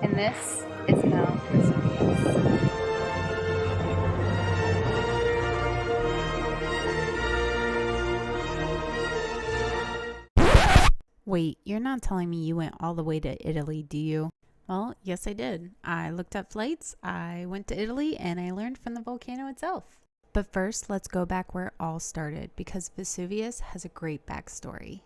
And this is Mount Vesuvius. Wait, you're not telling me you went all the way to Italy, do you? Well, yes, I did. I looked up flights, I went to Italy, and I learned from the volcano itself. But first, let's go back where it all started because Vesuvius has a great backstory.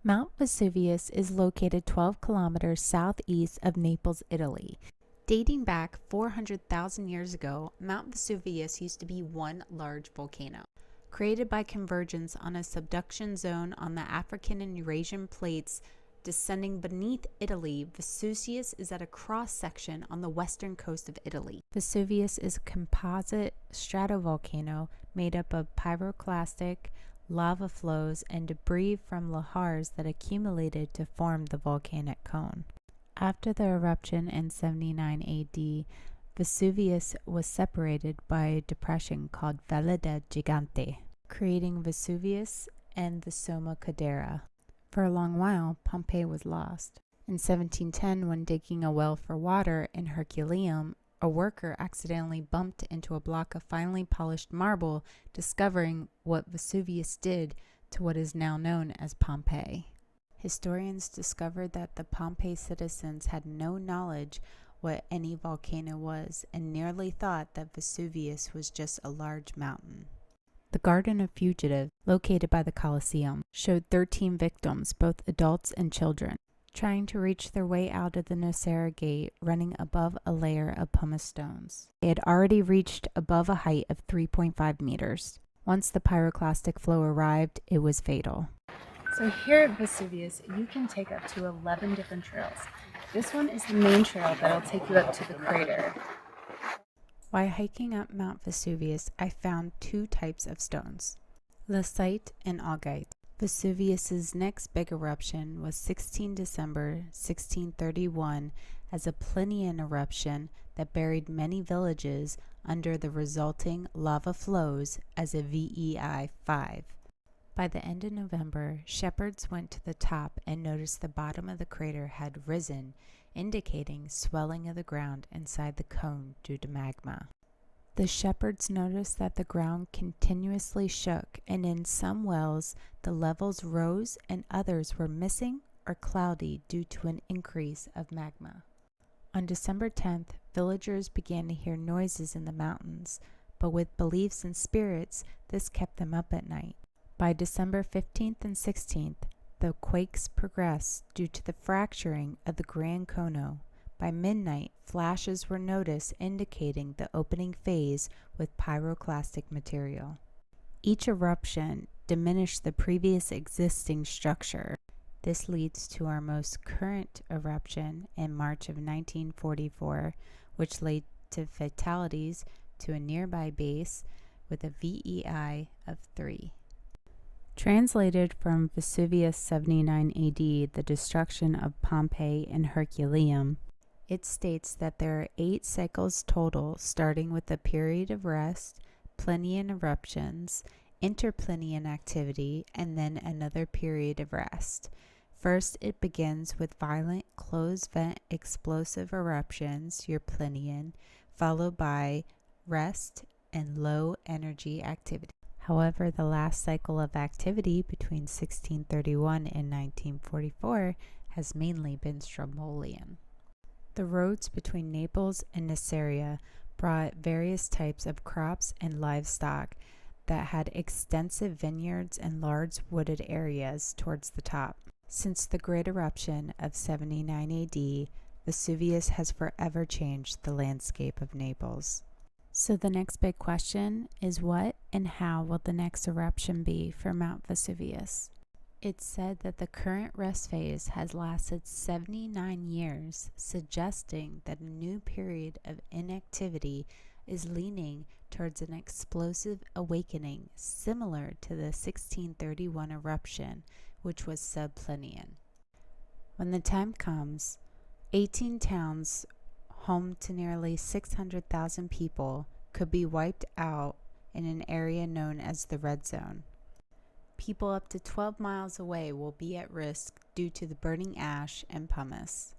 Mount Vesuvius is located 12 kilometers southeast of Naples, Italy. Dating back 400,000 years ago, Mount Vesuvius used to be one large volcano. Created by convergence on a subduction zone on the African and Eurasian plates descending beneath Italy, Vesuvius is at a cross-section on the western coast of Italy. Vesuvius is a composite stratovolcano made up of pyroclastic, lava flows, and debris from lahars that accumulated to form the volcanic cone. After the eruption in 79 AD, Vesuvius was separated by a depression called Valle del Gigante, creating Vesuvius and the Somma Caldera. For a long while, Pompeii was lost. In 1710, when digging a well for water in Herculaneum, a worker accidentally bumped into a block of finely polished marble, discovering what Vesuvius did to what is now known as Pompeii. Historians discovered that the Pompeii citizens had no knowledge what any volcano was and nearly thought that Vesuvius was just a large mountain. The Garden of Fugitives, located by the Colosseum, showed 13 victims, both adults and children, trying to reach their way out of the Nocera Gate running above a layer of pumice stones. They had already reached above a height of 3.5 meters. Once the pyroclastic flow arrived, it was fatal. So here at Vesuvius, you can take up to 11 different trails. This one is the main trail that'll take you up to the crater. While hiking up Mount Vesuvius, I found two types of stones, leucite and augite. Vesuvius's next big eruption was 16 December 1631 as a Plinian eruption that buried many villages under the resulting lava flows as a VEI 5. By the end of November, shepherds went to the top and noticed the bottom of the crater had risen, indicating swelling of the ground inside the cone due to magma. The shepherds noticed that the ground continuously shook, and in some wells the levels rose and others were missing or cloudy due to an increase of magma. On December 10th, villagers began to hear noises in the mountains, but with beliefs in spirits, this kept them up at night. By December 15th and 16th, the quakes progressed due to the fracturing of the Gran Cono. By midnight, flashes were noticed indicating the opening phase with pyroclastic material. Each eruption diminished the previous existing structure. This leads to our most current eruption in March of 1944, which led to fatalities to a nearby base with a VEI of 3. Translated from Vesuvius 79 AD, the destruction of Pompeii and Herculaneum, it states that there are 8 cycles total, starting with a period of rest, Plinian eruptions, interplinian activity, and then another period of rest. First, it begins with violent closed-vent explosive eruptions, your Plinian, followed by rest and low-energy activity. However, the last cycle of activity between 1631 and 1944 has mainly been Strombolian. The roads between Naples and Nocera brought various types of crops and livestock that had extensive vineyards and large wooded areas towards the top. Since the Great Eruption of 79 AD, Vesuvius has forever changed the landscape of Naples. So the next big question is, what and how will the next eruption be for Mount Vesuvius? It's said that the current rest phase has lasted 79 years, suggesting that a new period of inactivity is leaning towards an explosive awakening similar to the 1631 eruption, which was subplinian. When the time comes, 18 towns home to nearly 600,000 people could be wiped out in an area known as the Red Zone. People up to 12 miles away will be at risk due to the burning ash and pumice.